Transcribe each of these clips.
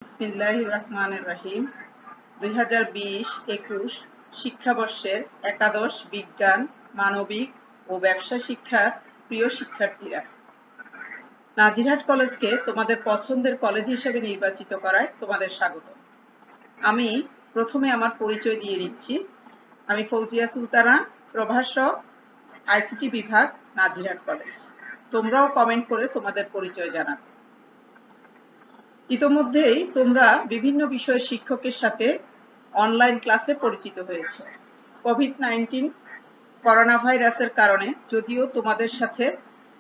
বিসমিল্লাহির রহমানির রহিম 2020-21 শিক্ষাবর্ষের একাদশ বিজ্ঞান, মানবিক ও ব্যবসা শিক্ষার প্রিয় শিক্ষার্থীরা, নাজিরহাট কলেজকে তোমাদের পছন্দের কলেজ হিসেবে নির্বাচিত করায় তোমাদের স্বাগত। আমি প্রথমে আমার পরিচয় দিয়ে নিচ্ছি। আমি ফৌজিয়া সুলতানা, প্রভাষক, আইসিটি বিভাগ, নাজিরহাট কলেজ। তোমরাও কমেন্ট করে তোমাদের পরিচয় জানাবে। ইতোমধ্যেই তোমরা বিভিন্ন বিষয়ের শিক্ষকের সাথে অনলাইন ক্লাসে পরিচিত হয়েছো। কোভিড-19 করোনা ভাইরাসের কারণে যদিও তোমাদের সাথে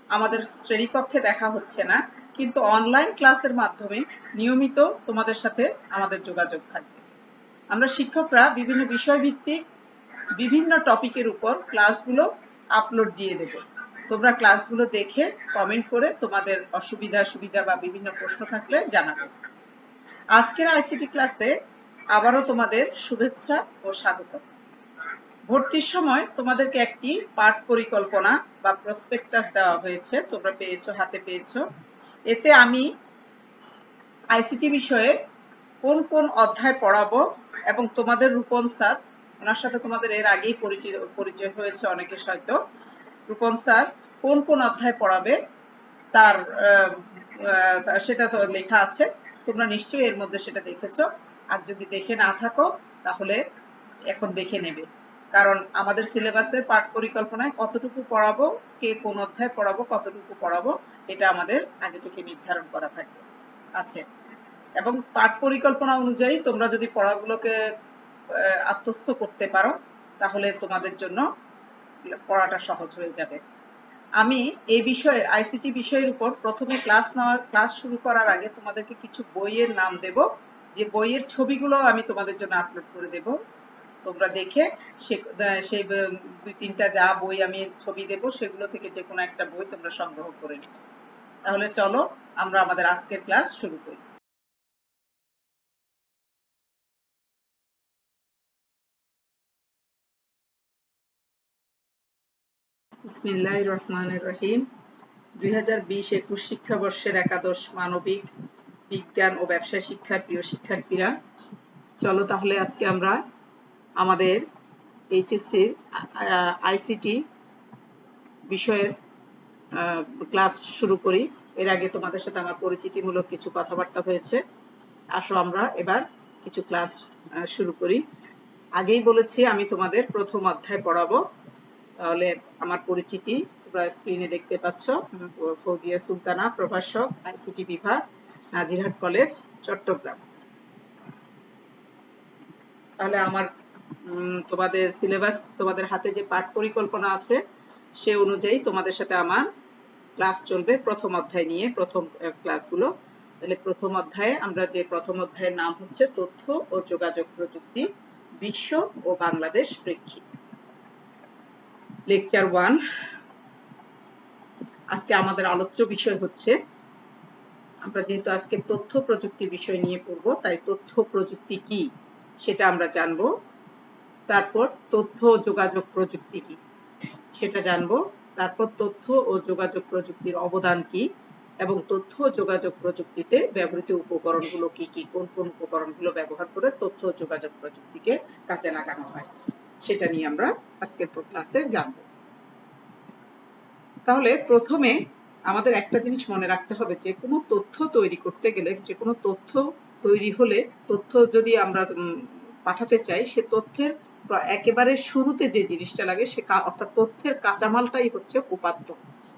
আমাদের শ্রেণীকক্ষে দেখা হচ্ছে না, কিন্তু অনলাইন ক্লাসের মাধ্যমে নিয়মিত তোমাদের সাথে আমাদের যোগাযোগ থাকবে। আমরা শিক্ষকরা বিভিন্ন বিষয়ভিত্তিক বিভিন্ন টপিকের উপর ক্লাসগুলো আপলোড দিয়ে দেব। তোমরা ক্লাসগুলো দেখে কমেন্ট করে তোমাদের সুবিধা বা বিভিন্ন প্রশ্ন থাকলে জানাবে। আজকের আইসিটি ক্লাসে আবারও তোমাদের শুভেচ্ছা ও স্বাগত। ভর্তির সময় তোমাদেরকে একটি পাঠ পরিকল্পনা বা প্রসপেক্টাস দেওয়া হয়েছে, তোমরা হাতে পেয়েছো। এতে আমি আইসিটি বিষয়ে কোন কোন অধ্যায় পড়াবো এবং তোমাদের রূপন স্যার, ওনার সাথে তোমাদের এর আগেই পরিচয় হয়েছে অনেকের সাথে। রূপন স্যার কোন কোন অধ্যায় পড়াবে তার সেটা তো লেখা আছে, তোমরা নিশ্চয়ই এর মধ্যে সেটা দেখেছো। আর যদি দেখে না থাকো তাহলে এখন দেখে নেবে, কারণ আমাদের সিলেবাসের পাঠ পরিকল্পনায় কতটুকু পড়াবো, কে কোন অধ্যায় পড়াবো, কতটুকু পড়াবো, এটা আমাদের আগে থেকে নির্ধারণ করা থাকবে আছে। এবং পাঠ পরিকল্পনা অনুযায়ী তোমরা যদি পড়াগুলোকে আত্মস্থ করতে পারো তাহলে তোমাদের জন্য পড়াটা সহজ হয়ে যাবে। আমি এই বিষয়ে আইসিটি বিষয়ের উপর প্রথমে ক্লাস শুরু করার আগে তোমাদেরকে কিছু বইয়ের নাম দেব, যে বইয়ের ছবিগুলো আমি তোমাদের জন্য আপলোড করে দেব। তোমরা দেখে সেই 2-3টা যা বই আমি ছবি দেব সেগুলো থেকে যে কোনো একটা বই তোমরা সংগ্রহ করে নিবে। তাহলে চলো আমরা আমাদের আজকের ক্লাস শুরু করি। বিসমিল্লাহির রহমানির রহিম 2020-21 শিক্ষাবর্ষের একাদশ মানবিক, বিজ্ঞান ও ব্যবসা শিক্ষার প্রিয় শিক্ষার্থীরা, চলো তাহলে আজকে আমরা আমাদের এইচএসসির আইসিটি বিষয়ের ক্লাস শুরু করি। এর আগে তোমাদের সাথে আমার পরিচিতিমূলক কিছু কথাবার্তা হয়েছে। আসো আমরা এবার কিছু ক্লাস শুরু করি। আগেই বলেছি আমি তোমাদের প্রথম অধ্যায় পড়াবো। তাহলে আমার পরিচিতি তোমরা স্ক্রিনে দেখতে পাচ্ছ। ফৌজিয়া সুলতানা, প্রভাষক, আইসিটি বিভাগ, নাজিরহাট কলেজ, চট্টগ্রাম। তাহলে আমার তোমাদের সিলেবাস, তোমাদের হাতে যে পাঠ পরিকল্পনা আছে সে অনুযায়ী তোমাদের সাথে আমার ক্লাস চলবে প্রথম অধ্যায় নিয়ে, প্রথম ক্লাসগুলো। তাহলে প্রথম অধ্যায়ে আমরা যে প্রথম অধ্যায়ের নাম হচ্ছে তথ্য ও যোগাযোগ প্রযুক্তি, বিশ্ব ও বাংলাদেশ প্রেক্ষিত। লেকচার 1। আজকে আমাদের আলোচ্য বিষয় হচ্ছে, আমরা যেহেতু আজকে তথ্য প্রযুক্তি বিষয় নিয়ে পড়ব, তাই তথ্য প্রযুক্তি কি সেটা আমরা জানবো। তারপর তথ্য ও যোগাযোগ প্রযুক্তি কি সেটা জানবো। তারপর তথ্য ও যোগাযোগ প্রযুক্তির অবদান কি এবং তথ্য ও যোগাযোগ প্রযুক্তিতে ব্যবহৃত উপকরণগুলো কি কি, কোন কোন উপকরণগুলো ব্যবহার করে তথ্য ও যোগাযোগ প্রযুক্তিকে কাজে লাগানো হয়, সেটা নিয়ে আমরা আজকের ক্লাসে জানবো। তাহলে প্রথমে আমাদের একটা জিনিস মনে রাখতে হবে, যে কোনো তথ্য তৈরি করতে গেলে, যে কোনো তথ্য তৈরি হলে, তথ্য যদি আমরা পাঠাতে চাই, সে তথ্যের একেবারে শুরুতে যে জিনিসটা লাগে সে অর্থাৎ তথ্যের কাঁচামালটাই হচ্ছে উপাত্ত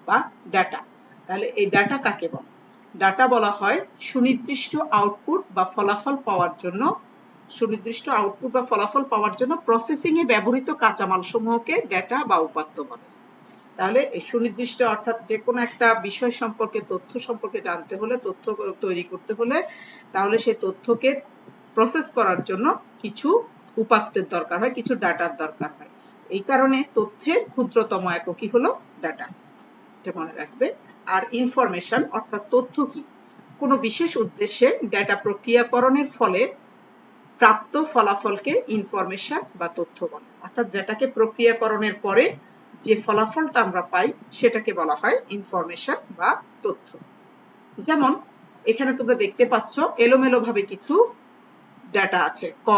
বা ডাটা। তাহলে এই ডাটা কাকে বলে? ডাটা বলা হয় সুনির্দিষ্ট আউটপুট বা ফলাফল পাওয়ার জন্য, সুনির্দিষ্ট আউটপুট বা ফলাফল পাওয়ার জন্য প্রসেসিং এ ব্যবহৃত কাঁচামাল সমূহকে ডাটা বা উপাত্ত বলে। তাহলে এই সুনির্দিষ্ট অর্থাৎ যে কোনো একটা বিষয় সম্পর্কে, তথ্য সম্পর্কে জানতে হলে, তথ্য তৈরি করতে হলে, তাহলে সেই তথ্যকে প্রসেস করার জন্য কিছু উপাত্তের দরকার হয়, কিছু ডাটার দরকার হয়। এই কারণে তথ্যের ক্ষুদ্রতম এককই হলো ডাটা, এটা মনে রাখবে। আর ইনফরমেশন অর্থাৎ তথ্য কি? কোনো বিশেষ উদ্দেশ্যে ডাটা প্রক্রিয়াকরণের ফলে প্রাপ্ত ফলাফলকে ইনফরমেশন বা তথ্য বলে। অর্থাৎ যেটাকে প্রক্রিয়াকরণের পরে যে ফলাফলটা আমরা পাই সেটাকে বলা হয় ইনফরমেশন বা তথ্য। যেমন এখানে তোমরা দেখতে পাচ্ছ এলোমেলো ভাবে কিছু ডাটা আছে। ক,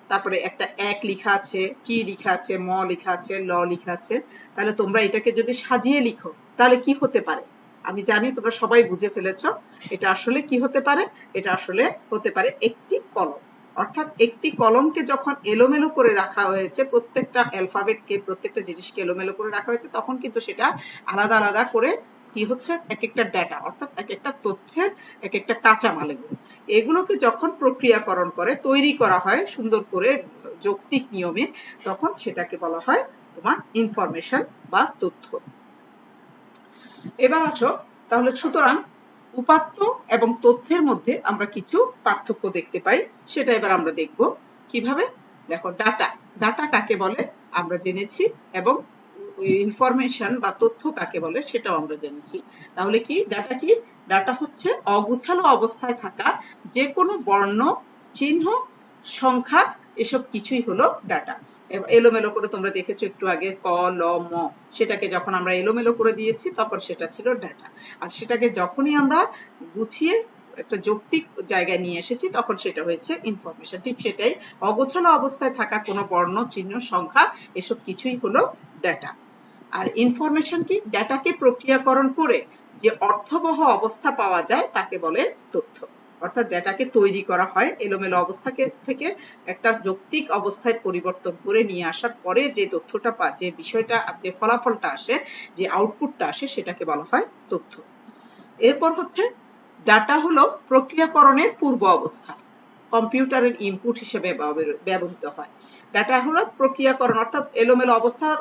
তারপরে একটা এক লিখা আছে, টি লিখা আছে, ম লিখা আছে, ল লিখা আছে। তাহলে তোমরা এটাকে যদি সাজিয়ে লিখো তাহলে কি হতে পারে? আমি জানি তোমরা সবাই বুঝে ফেলেছ এটা আসলে কি হতে পারে। এটা আসলে হতে পারে একটি কলম। অর্থাৎ একটি কলমকে যখন এলোমেলো করে রাখা হয়েছে, প্রত্যেকটা অ্যালফাবেটকে, প্রত্যেকটা জিনিসকে এলোমেলো করে রাখা হয়েছে, তখন কিন্তু সেটা আলাদা আলাদা করে কি হচ্ছে, এক একটা ডাটা, অর্থাৎ এক একটা তথ্যের এক একটা কাঁচামাল। এগুলোকে যখন প্রক্রিয়াকরণ করে তৈরি করা হয় সুন্দর করে যৌক্তিক নিয়মে, তখন সেটাকে বলা হয় তোমার ইনফরমেশন বা তথ্য। এবার আসো তাহলে, সুতরাং উপাত্ত এবং তথ্যের মধ্যে আমরা কিছু পার্থক্য দেখতে পাই, সেটা এবার আমরা দেখব কিভাবে। দেখো, ডাটা, ডাটা কাকে বলে আমরা জেনেছি, এবং ইনফরমেশন বা তথ্য কাকে বলে সেটাও আমরা জেনেছি। তাহলে কি ডাটা? কি ডাটা হচ্ছে অগুছালো অবস্থায় থাকা যে কোনো বর্ণ, চিহ্ন, সংখ্যা, এসব কিছুই হলো ডাটা। এলোমেলো করে তোমরা দেখেছো একটু আগে, ক, ল, ম, সেটাকে যখন আমরা এলোমেলো করে দিয়েছি তখন সেটা ছিল ডাটা। আর সেটাকে যখনই আমরা গুছিয়ে একটা যৌক্তিক জায়গায় নিয়ে এসেছি তখন সেটা হয়েছে ইনফরমেশন। ঠিক সেটাই, অগোছালো অবস্থায় থাকা কোনো বর্ণ, চিহ্ন, সংখ্যা, এসব কিছুই হলো ডাটা। আর ইনফরমেশন কি? ডাটাকে প্রক্রিয়াকরণ করে যে অর্থবহ অবস্থা পাওয়া যায় তাকে বলে তথ্য। অর্থাৎ ডাটাকে তৈরি করা হয় এলোমেলো অবস্থা থেকে একটা যৌক্তিক অবস্থায় পরিবর্তন করে নিয়ে আসার পরে যে তথ্যটা যে বিষয়টা, যে ফলাফলটা আসে, যে আউটপুটটা আসে, সেটাকে বলা হয় তথ্য। এরপর হচ্ছে ডাটা হলো প্রক্রিয়াকরণের পূর্ব অবস্থা, কম্পিউটারের ইনপুট হিসেবে ব্যবহৃত হয়। ডাটা হলো প্রক্রিয়াকরণ, অর্থাৎ এলোমেলো অবস্থার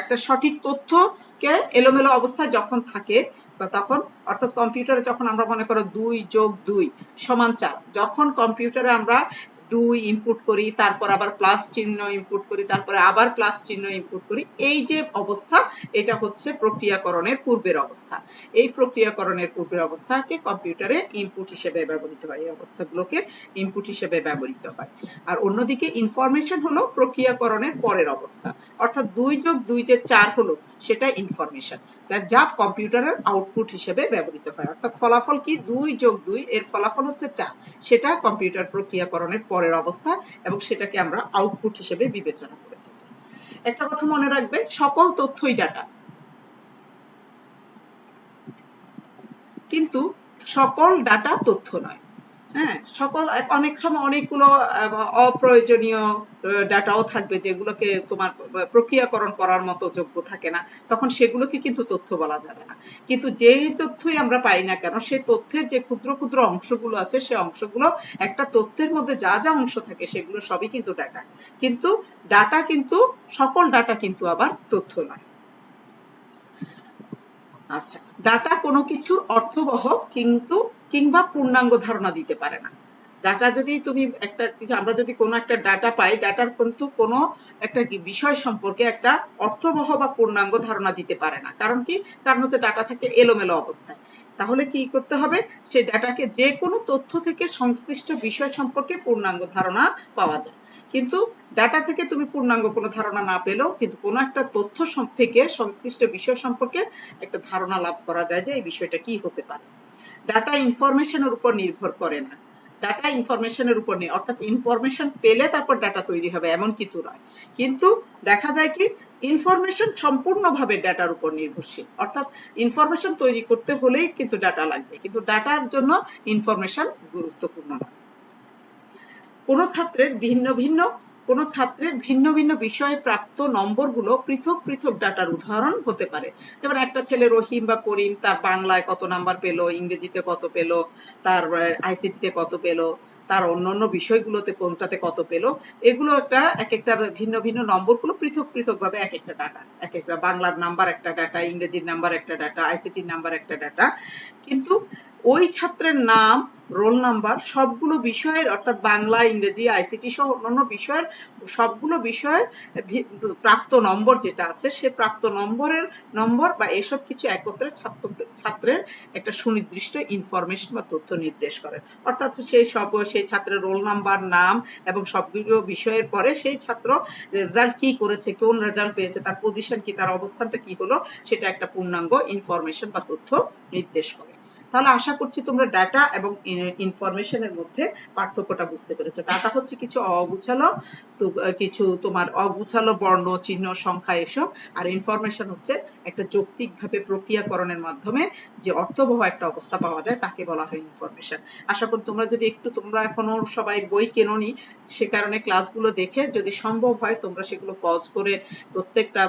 একটা সঠিক তথ্যকে এলোমেলো অবস্থায় যখন থাকে বা তখন, অর্থাৎ কম্পিউটারে যখন আমরা মনে করো 2+2 = 4, যখন কম্পিউটারে আমরা 2 ইনপুট করি, তারপর আবার প্লাস চিহ্ন ইনপুট করি, তারপরে আবার প্লাস চিহ্ন ইনপুট করি, এই যে অবস্থা, এটা হচ্ছে প্রক্রিয়াকরণের পূর্বের অবস্থা। এই প্রক্রিয়াকরণের পূর্বের অবস্থাকে কম্পিউটারে ইনপুট হিসেবে ব্যবহৃত হয়, এই অবস্থাগুলোকে ইনপুট হিসেবে ব্যবহৃত হয়। আর অন্যদিকে ইনফরমেশন হলো প্রক্রিয়াকরণের পরের অবস্থা, অর্থাৎ 2+2 যে 4 হলো, সেটা ইনফরমেশন, যা কম্পিউটারের আউটপুট হিসেবে ব্যবহৃত হয়। অর্থাৎ ফলাফল কি? 2+2 এর ফলাফল হচ্ছে 4, সেটা কম্পিউটার প্রক্রিয়াকরণের পরের অবস্থা, এবং সেটাকে আমরা আউটপুট হিসেবে বিবেচনা করে থাকি। একটা কথা মনে রাখবে, সকল তথ্যই ডাটা, কিন্তু সকল ডাটা তথ্য নয়। হ্যাঁ, অনেক সময় অনেকগুলো অপ্রয়োজনীয় ডাটাও থাকবে যেগুলোকে তোমার প্রক্রিয়াকরণ করার মতো যোগ্য থাকে না, তখন সেগুলোকে কিন্তু তথ্য বলা যাবে না। কিন্তু যেই তথ্যই আমরা পাই না কেন, সে তথ্যের যে ক্ষুদ্র ক্ষুদ্র অংশগুলো আছে, সে অংশগুলো, একটা তথ্যের মধ্যে যা যা অংশ থাকে সেগুলো সবই কিন্তু ডাটা। কিন্তু ডাটা কিন্তু, সকল ডাটা কিন্তু আবার তথ্য নয়। আচ্ছা, ডাটা কোনো কিছুর অর্থবহ কিন্তু কিংবা পূর্ণাঙ্গ ধারণা দিতে পারে না। ডাটা যদি তুমি একটা কিছু, আমরা যদি কোনো একটা ডাটা পাই, ডাটার কিন্তু কোনো একটা বিষয় সম্পর্কে একটা অর্থবহ বা পূর্ণাঙ্গ ধারণা দিতে পারে না। কারণ কি? কারণ হচ্ছে ডাটা থাকে এলোমেলো অবস্থায়। তাহলে কি করতে হবে? সেই ডাটাকে যে কোনো তথ্য থেকে সংশ্লিষ্ট বিষয় সম্পর্কে পূর্ণাঙ্গ ধারণা পাওয়া যায়। কিন্তু ডাটা থেকে তুমি পূর্ণাঙ্গ কোনো ধারণা না পেলেও কিন্তু কোনো একটা তথ্য থেকে সংশ্লিষ্ট বিষয় সম্পর্কে একটা ধারণা লাভ করা যায় যে এই বিষয়টা কি হতে পারে। ডাটা ইনফরমেশনের উপর নির্ভর করে না, ডাটা ইনফরমেশনের উপর নেই, অর্থাৎ ইনফরমেশন পেলে তারপর ডাটা তৈরি হবে এমন কিছু নয়। কিন্তু দেখা যায় কি, ইনফরমেশন সম্পূর্ণভাবে ডাটার উপর নির্ভরশীল, অর্থাৎ ইনফরমেশন তৈরি করতে হলেই কিন্তু ডাটা লাগবে, কিন্তু ডাটার জন্য ইনফরমেশন গুরুত্বপূর্ণ নয়। কোনো ছাত্রের ভিন্ন ভিন্ন বিষয়ে প্রাপ্ত নম্বরগুলো পৃথক পৃথক ডাটার উদাহরণ হতে পারে। যেমন একটা ছেলে রহিম বা করিম, তার বাংলায় কত নাম্বার পেল, ইংরেজিতে কত পেল, তার আইসিটিতে কত পেল, তার অন্যান্য বিষয়গুলোতে কোনটাতে কত পেল, এগুলো এক একটা ভিন্ন ভিন্ন নম্বরগুলো পৃথক পৃথক ভাবে এক একটা ডাটা, এক একটা বাংলার নাম্বার একটা ডাটা, ইংরেজির নাম্বার একটা ডাটা, আইসিটির নাম্বার একটা ডাটা। কিন্তু ওই ছাত্রের নাম, রোল নাম্বার, সবগুলো বিষয়ের, অর্থাৎ বাংলা, ইংরেজি, আইসিটি সহ অন্যান্য বিষয়ের সবগুলো বিষয়ের প্রাপ্ত নম্বর যেটা আছে, সে প্রাপ্ত নম্বর বা এসব কিছু একত্রে ছাত্রের একটা সুনির্দিষ্ট ইনফরমেশন বা তথ্য নির্দেশ করে। অর্থাৎ সেই ছাত্রের রোল নাম্বার, নাম এবং সবগুলো বিষয়ের পরে সেই ছাত্র রেজাল্ট কি করেছে, কোন রেজাল্ট পেয়েছে, তার পজিশন কি, তার অবস্থানটা কি হলো, সেটা একটা পূর্ণাঙ্গ ইনফরমেশন বা তথ্য নির্দেশ করে। তাহলে আশা করছি তোমরা ডাটা এবং ইনফরমেশনের মধ্যে পার্থক্যটা বুঝতে পেরেছো। ডাটা হচ্ছে কিছু অগুছালো, কিছু তোমার অগুছালো বর্ণ, চিহ্ন, সংখ্যা এসব, আর ইনফরমেশন হচ্ছে একটা যৌক্তিকভাবে প্রক্রিয়াকরণের মাধ্যমে যে অর্থবহ একটা অবস্থা পাওয়া যায় তাকে বলা হয় ইনফরমেশন। আশা করি তোমরা যদি একটু, তোমরা এখনো সবাই বই কেননি, সে কারণে ক্লাসগুলো দেখে যদি সম্ভব হয় তোমরা সেগুলো পজ করে প্রত্যেকটা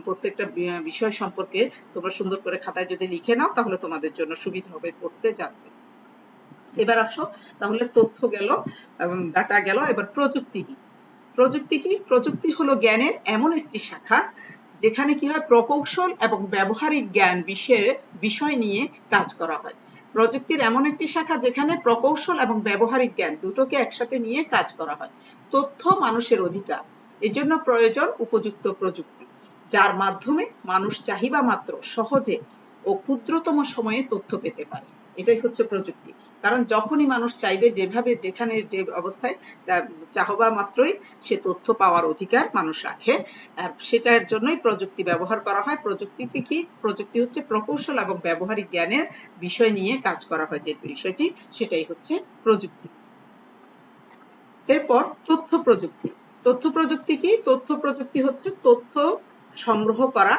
প্রত্যেকটা বিষয় সম্পর্কে তোমরা সুন্দর করে খাতায় যদি লিখে নাও তাহলে তোমাদের জন্য সুবিধা হবে পড়তে জানতে। এবার আসো, তাহলে তথ্য গেল এবং ডাটা গেল, এবার প্রযুক্তি কি? প্রযুক্তি কি? প্রযুক্তি হলো জ্ঞানের এমন একটি শাখা যেখানে কি হয়, প্রকৌশল এবং ব্যবহারিক জ্ঞান বিষয় নিয়ে কাজ করা হয়। প্রযুক্তির এমন একটি শাখা যেখানে প্রকৌশল এবং ব্যবহারিক জ্ঞান দুটোকে একসাথে নিয়ে কাজ করা হয়। তথ্য মানুষের অধিকার, এজন্য প্রয়োজন উপযুক্ত প্রযুক্তি, যার মাধ্যমে মানুষ চাহিদা মাত্র সহজে ও ক্ষুদ্রতম সময়ে তথ্য পেতে পারে। এটাই হচ্ছে প্রযুক্তি। কারণ যখনই মানুষ চাইবে, যেভাবে যেখানে যে অবস্থায় চাহবা মাত্রই সে তথ্য পাওয়ার অধিকার মানুষ রাখে, আর সেটার জন্যই প্রযুক্তি ব্যবহার করা হয়। প্রযুক্তি কি? প্রযুক্তি হচ্ছে প্রকৌশল এবং ব্যবহারিক জ্ঞানের বিষয় নিয়ে কাজ করা হয় যে বিষয়টি, সেটাই হচ্ছে প্রযুক্তি। এরপর তথ্য প্রযুক্তি। তথ্য প্রযুক্তি কি? তথ্য প্রযুক্তি হচ্ছে তথ্য সংগ্রহ করা,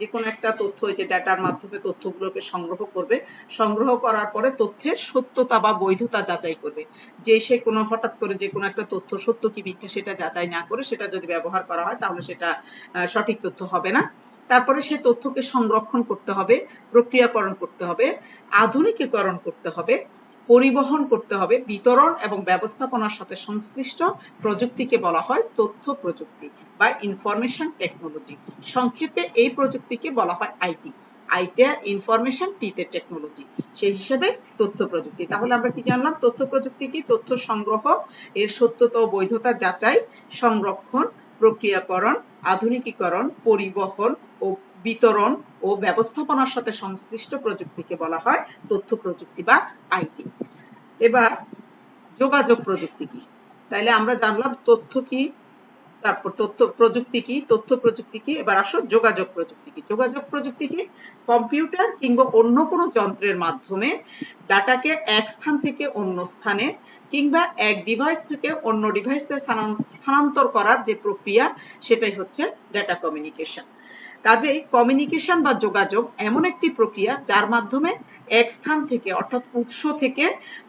যে কোনো একটা তথ্য, যে ডাটার মাধ্যমে তথ্যগুলোকে সংগ্রহ করবে, সংগ্রহ করার পরে তথ্যের সত্যতা বা বৈধতা যাচাই করবে। যে সে কোনো হঠাৎ করে যে কোনো একটা তথ্য সত্য কি মিথ্যা সেটা যাচাই না করে সেটা যদি ব্যবহার করা হয় তাহলে সেটা সঠিক তথ্য হবে না। তারপরে সে তথ্যকে সংরক্ষণ করতে হবে, প্রক্রিয়াকরণ করতে হবে, আধুনিকীকরণ করতে হবে, পরিবহন করতে হবে। বিতরণ এবং ব্যবস্থাপনার সাথে সংশ্লিষ্ট প্রযুক্তিকে বলা হয় তথ্য প্রযুক্তি বা ইনফরমেশন টেকনোলজি। সংক্ষেপে এই প্রযুক্তিকে বলা হয় আইটি। আইতে ইনফরমেশন, টিতে টেকনোলজি, সেই হিসেবে তথ্য প্রযুক্তি। তাহলে আমরা কি জানলাম? তথ্য প্রযুক্তি কি? তথ্য সংগ্রহ, এর সত্যতা ও বৈধতা যাচাই, সংরক্ষণ, প্রক্রিয়াকরণ, আধুনিকীকরণ, পরিবহন ও বিতরণ ও ব্যবস্থাপনার সাথে সংশ্লিষ্ট প্রযুক্তিকে বলা হয় তথ্য প্রযুক্তি বা আইটি। এবার যোগাযোগ প্রযুক্তি কি? তাইলে আমরা জানলাম তথ্য কি, তারপর তথ্য প্রযুক্তি কি, তথ্য প্রযুক্তি কি। এবার আসো যোগাযোগ প্রযুক্তি কি? যোগাযোগ প্রযুক্তি কি? কম্পিউটার কিংবা অন্য কোনো যন্ত্রের মাধ্যমে ডাটাকে এক স্থান থেকে অন্য স্থানে কিংবা এক ডিভাইস থেকে অন্য ডিভাইসে স্থানান্তর করার যে প্রক্রিয়া, সেটাই হচ্ছে ডেটা কমিউনিকেশন। কাজেই কমিউনিকেশন বা যোগাযোগ এমন একটি প্রক্রিয়া যার মাধ্যমে এক স্থান থেকে, অর্থাৎ উৎস থেকে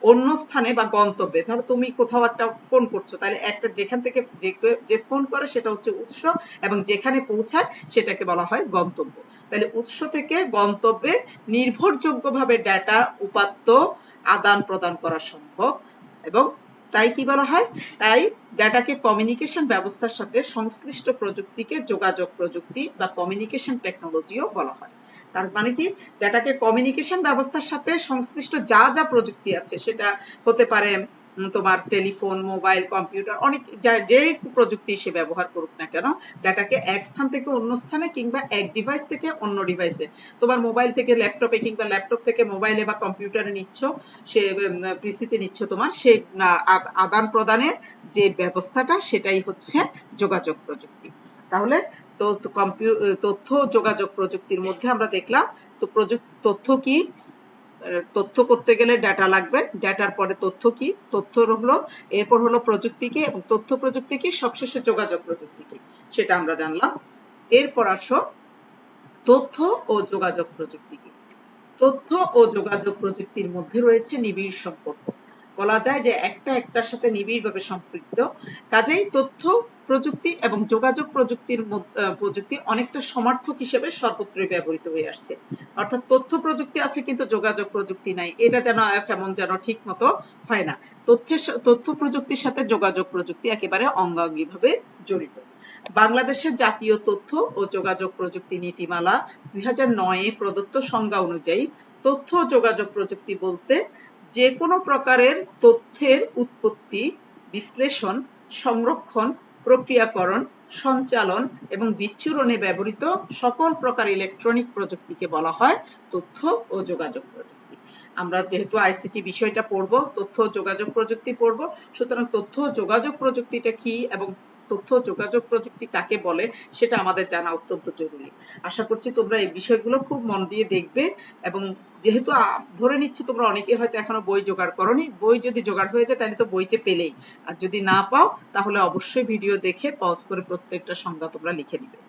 অন্য স্থানে বা গন্তব্যে, ধরো তুমি কোথাও একটা ফোন করছো, তাহলে একটা যেখান থেকে যে ফোন করে সেটা হচ্ছে উৎস, এবং যেখানে পৌঁছায় সেটাকে বলা হয় গন্তব্য। তাহলে উৎস থেকে গন্তব্যে নির্ভরযোগ্যভাবে ডেটা উপাত্ত আদান প্রদান করা সম্ভব, এবং তাই কি বলা হয়? তাই ডাটাকে কমিউনিকেশন ব্যবস্থার সাথে সংশ্লিষ্ট প্রযুক্তিকে যোগাযোগ প্রযুক্তি বা কমিউনিকেশন টেকনোলজিও বলা হয়। তার মানে কি? ডাটাকে কমিউনিকেশন ব্যবস্থার সাথে সংশ্লিষ্ট যা যা প্রযুক্তি আছে, সেটা হতে পারে তোমার টেলিফোন, মোবাইল, কম্পিউটার, অনেক যে প্রযুক্তি সে ব্যবহার করুক না কেন, ডাটাকে এক স্থান থেকে অন্য স্থানে কিংবা এক ডিভাইস থেকে অন্য ডিভাইসে, তোমার মোবাইল থেকে ল্যাপটপে কিংবা ল্যাপটপ থেকে মোবাইলে বা কম্পিউটারে নিচ্ছ, সে পিসিতে নিচ্ছ, তোমার সে আদান প্রদানের যে ব্যবস্থাটা, সেটাই হচ্ছে যোগাযোগ প্রযুক্তি। তাহলে তথ্য যোগাযোগ প্রযুক্তির মধ্যে আমরা দেখলাম তো তথ্য কি? তথ্য করতে গেলে ডাটা লাগবে, ডাটার পরে তথ্য কি? তথ্য হলো, এরপর হলো প্রযুক্তি কি, এবং তথ্য প্রযুক্তি কি, সবশেষে যোগাযোগ প্রযুক্তি কি, সেটা আমরা জানলাম। এরপর আসো তথ্য ও যোগাযোগ প্রযুক্তি কি? তথ্য ও যোগাযোগ প্রযুক্তির মধ্যে রয়েছে নিবিড় সম্পর্ক, বলা যায় যে একটা একটার সাথে নিবিড়ভাবে সম্পৃক্ত। কাজেই তথ্য প্রযুক্তি এবং যোগাযোগ প্রযুক্তি অনেকটা সমার্থক হিসেবে সর্বত্রই ব্যবহৃত হয়ে আসছে। অর্থাৎ তথ্য প্রযুক্তি আছে কিন্তু যোগাযোগ প্রযুক্তি নাই, এটা যেন কেমন যেন ঠিক মতো হয় না। তথ্য প্রযুক্তির সাথে যোগাযোগ প্রযুক্তি একেবারে অঙ্গাঙ্গিভাবে জড়িত। বাংলাদেশের জাতীয় তথ্য ও যোগাযোগ প্রযুক্তি নীতিমালা 2009 প্রদত্ত সংজ্ঞা অনুযায়ী তথ্য ও যোগাযোগ প্রযুক্তি বলতে যে কোনো প্রকারের তথ্যের উৎপত্তি, বিশ্লেষণ, সংরক্ষণ, প্রক্রিয়াকরণ, সঞ্চালন এবং বিচ্ছুরণে ব্যবহৃত সকল প্রকার ইলেকট্রনিক প্রযুক্তিকে বলা হয় তথ্য ও যোগাযোগ প্রযুক্তি। আমরা যেহেতু আইসিটি বিষয়টা পড়বো, তথ্য ও যোগাযোগ প্রযুক্তি পড়বো, সুতরাং তথ্য ও যোগাযোগ প্রযুক্তিটা কি এবং তথ্য যোগাযোগ প্রযুক্তি কাকে বলে সেটা আমাদের জানা অত্যন্ত জরুরি। আশা করছি তোমরা এই বিষয়গুলো খুব মন দিয়ে দেখবে, এবং যেহেতু ধরে নিচ্ছি তোমরা অনেকেই হয়তো এখনো বই জোগাড় করোনি, বই যদি জোগাড় হয়ে যায় তাহলে তো বইতে পেলেই, আর যদি না পাও তাহলে অবশ্যই ভিডিও দেখে পজ করে প্রত্যেকটা সংজ্ঞা তোমরা লিখে নিবে।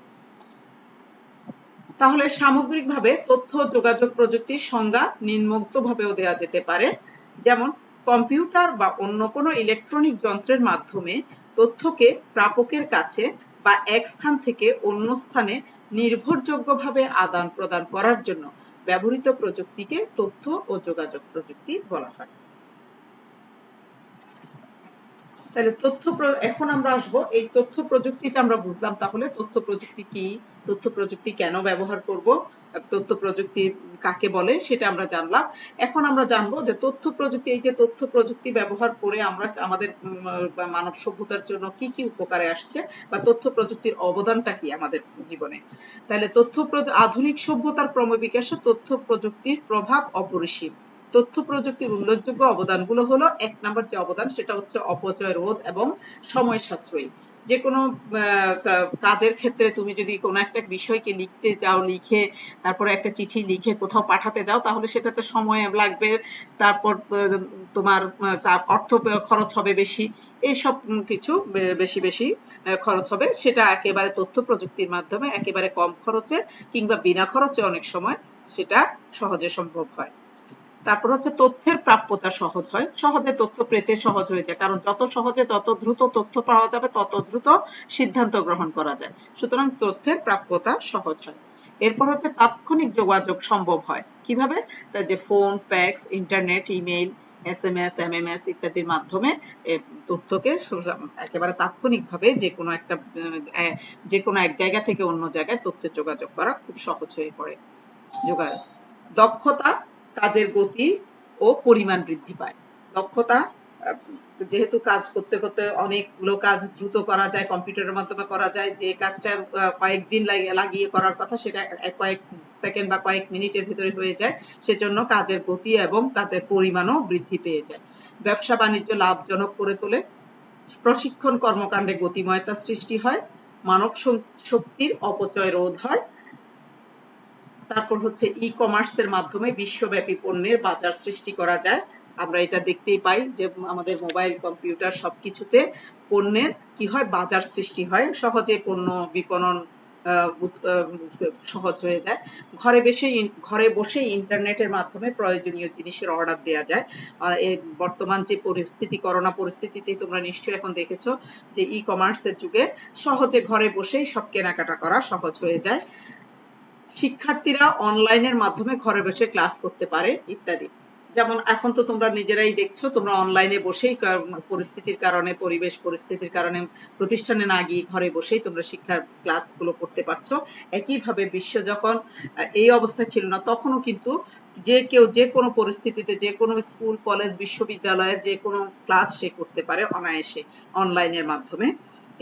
তাহলে সামগ্রিকভাবে তথ্য যোগাযোগ প্রযুক্তির সংজ্ঞা নিম্নোক্তভাবেও দেওয়া যেতে পারে, যেমন কম্পিউটার বা অন্য কোনো ইলেকট্রনিক যন্ত্রের মাধ্যমে তথ্যকে প্রাপকের কাছে বা এক স্থান থেকে অন্য স্থানে নির্ভরযোগ্যভাবে আদান প্রদান করার জন্য ব্যবহৃত প্রযুক্তিকে তথ্য ও যোগাযোগ প্রযুক্তি বলা হয়। তাহলে এখন আমরা আসবো এই তথ্য প্রযুক্তিটা আমরা বুঝলাম, তাহলে তথ্য প্রযুক্তি কি, তথ্য প্রযুক্তি কেন ব্যবহার করব, তথ্য প্রযুক্তি কাকে বলে সেটা আমরা জানলাম। এখন আমরা জানবো যে তথ্য প্রযুক্তি, এই যে তথ্য প্রযুক্তি ব্যবহার করে আমরা আমাদের মানব সভ্যতার জন্য কি কি উপকারে আসছে, বা তথ্য প্রযুক্তির অবদানটা কি আমাদের জীবনে। তাহলে আধুনিক সভ্যতার ক্রমবিকাশে তথ্য প্রযুক্তির প্রভাব অপরিসীম। তথ্য প্রযুক্তির উল্লেখযোগ্য অবদানগুলো হলো, 1 নম্বর যে অবদান সেটা হচ্ছে অপচয় রোধ এবং সময় সাশ্রয়ী। যে কোনো কাজের ক্ষেত্রে তুমি যদি কোনো একটা বিষয়কে লিখতে যাও, লিখে তারপরে একটা চিঠি লিখে কোথাও পাঠাতে যাও, তাহলে সেটাতে সময় লাগবে, তারপর তোমার অর্থ খরচ হবে বেশি, এইসব কিছু বেশি বেশি খরচ হবে। সেটা একেবারে তথ্য প্রযুক্তির মাধ্যমে একেবারে কম খরচে কিংবা বিনা খরচে অনেক সময় সেটা সহজে সম্ভব হয়। তারপর হচ্ছে তথ্যের প্রাপ্যতা সহজ হয়, সহজে তথ্য পেতে সহজ হয়ে যায়, কারণ যত সহজে তত দ্রুত তথ্য পাওয়া যাবে তত দ্রুত সিদ্ধান্ত গ্রহণ করা যায়, সুতরাং তথ্যের প্রাপ্যতা সহজ হয়। এরপর হচ্ছে তাৎক্ষণিক যোগাযোগ সম্ভব হয়, কিভাবে, যে phone, fax, internet, email, SMS, MMS ইত্যাদির মাধ্যমে তথ্যকে একেবারে তাৎক্ষণিকভাবে যে কোনো এক জায়গা থেকে অন্য জায়গায় তথ্যের যোগাযোগ করা খুব সহজ হয়ে পড়ে। দক্ষতা, কাজের গতি ও পরিমাণ বৃদ্ধি পায়। দক্ষতা, যেহেতু কাজ করতে করতে অনেকগুলো কাজ দ্রুত করা যায়, কম্পিউটারের মাধ্যমে করা যায়, যে কাজটা কয়েকদিন লাগিয়ে করার কথা সেটা কয়েক সেকেন্ড বা কয়েক মিনিটের ভিতরে হয়ে যায়, সেজন্য কাজের গতি এবং কাজের পরিমাণও বৃদ্ধি পেয়ে যায়। ব্যবসা বাণিজ্য লাভজনক করে তোলে। প্রশিক্ষণ কর্মকাণ্ডে গতিময়তা সৃষ্টি হয়। মানব শক্তির অপচয় রোধ হয়। তারপর হচ্ছে ই-কমার্সের মাধ্যমে বিশ্বব্যাপী পণ্যের বাজার সৃষ্টি করা যায়। আমরা এটা দেখতেই পাই যে আমাদের মোবাইল, কম্পিউটার সবকিছুতে পণ্যের কি হয়, বাজার সৃষ্টি হয়, সহজে পণ্য বিপণন সহজ হয়ে যায়। ঘরে বসে ইন্টারনেটের মাধ্যমে প্রয়োজনীয় জিনিসের অর্ডার দেওয়া যায়। বর্তমান যে পরিস্থিতি, করোনা পরিস্থিতিতে তোমরা নিশ্চয়ই এখন দেখেছো যে ই-কমার্সের যুগে সহজে ঘরে বসেই সব কেনাকাটা করা সহজ হয়ে যায়। শিক্ষার্থীরা অনলাইনের মাধ্যমে ঘরে বসে ক্লাস করতে পারে ইত্যাদি। যেমন এখন তো তোমরা নিজেরাই দেখছো, তোমরা অনলাইনে বসেই পরিস্থিতির কারণে, পরিবেশ পরিস্থিতির কারণে প্রতিষ্ঠানে না গিয়ে ঘরে বসেই তোমরা শিক্ষার ক্লাসগুলো করতে পারছো। একইভাবে বিশ্ব যখন এই অবস্থায় ছিল না, তখনও কিন্তু যে কোনো পরিস্থিতিতে যে কোনো স্কুল, কলেজ, বিশ্ববিদ্যালয়ের যে কোনো ক্লাস সে করতে পারে অনায়াসে অনলাইনের মাধ্যমে।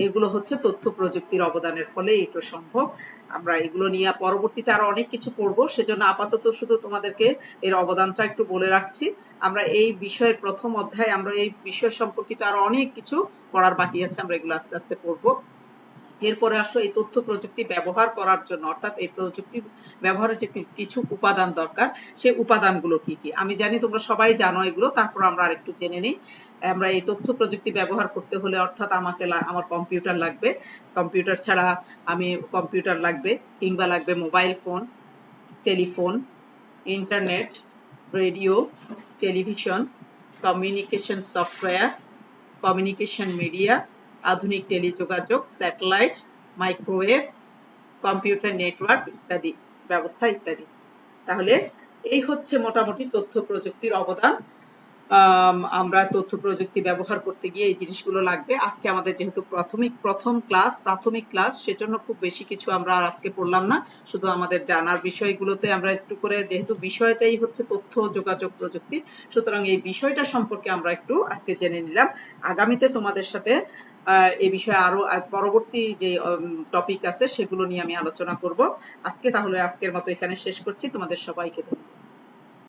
এগুলো হচ্ছে তথ্য প্রযুক্তির অবদানের ফলে এটা সম্ভব। আমরা এগুলো নিয়ে পরবর্তীতে আরো অনেক কিছু পড়বো, সেজন্য আপাতত শুধু তোমাদেরকে এর অবদানটা একটু বলে রাখছি। আমরা এই বিষয়ের প্রথম অধ্যায়ে আমরা এই বিষয় সম্পর্কিত আরো অনেক কিছু পড়ার বাকি আছে, আমরা এগুলো আস্তে আস্তে পড়বো। এরপরে আসলো এই তথ্য প্রযুক্তি ব্যবহার করার জন্য, অর্থাৎ এই প্রযুক্তি ব্যবহারের যে কিছু উপাদান দরকার, সেই উপাদানগুলো কি কি। আমি জানি তোমরা সবাই জানো এগুলো, তারপর আমরা আরেকটু জেনে নিই। আমরা এই তথ্য প্রযুক্তি ব্যবহার করতে হলে, অর্থাৎ আমার কম্পিউটার লাগবে, কম্পিউটার ছাড়া কম্পিউটার লাগবে, কিংবা লাগবে mobile phone, telephone, internet, radio, television, communication software, communication media, আধুনিক টেলিযোগাযোগ, স্যাটেলাইট, মাইক্রোওয়েভ, কম্পিউটার নেটওয়ার্ক ইত্যাদি ব্যবস্থা ইত্যাদি। তাহলে এই হচ্ছে মোটামুটি তথ্য প্রযুক্তির অবদান। আমরা তথ্য প্রযুক্তি ব্যবহার করতে গিয়ে এই জিনিসগুলো লাগবে। আজকে আমাদের যেহেতু প্রাথমিক ক্লাস, সেজন্য খুব বেশি কিছু আমরা আজকে পড়লাম না, শুধু আমাদের জানার বিষয়গুলোতে আমরা একটু করে, যেহেতু বিষয়টাই হচ্ছে তথ্য যোগাযোগ প্রযুক্তি, সুতরাং এই বিষয়টা সম্পর্কে আমরা একটু আজকে জেনে নিলাম। আগামীতে তোমাদের সাথে এই বিষয়ে আরো পরবর্তী যে টপিক আছে সেগুলো নিয়ে আমি আলোচনা করব। তাহলে আজকের মতো এখানে শেষ করছি। তোমাদের সবাইকে ধন্যবাদ।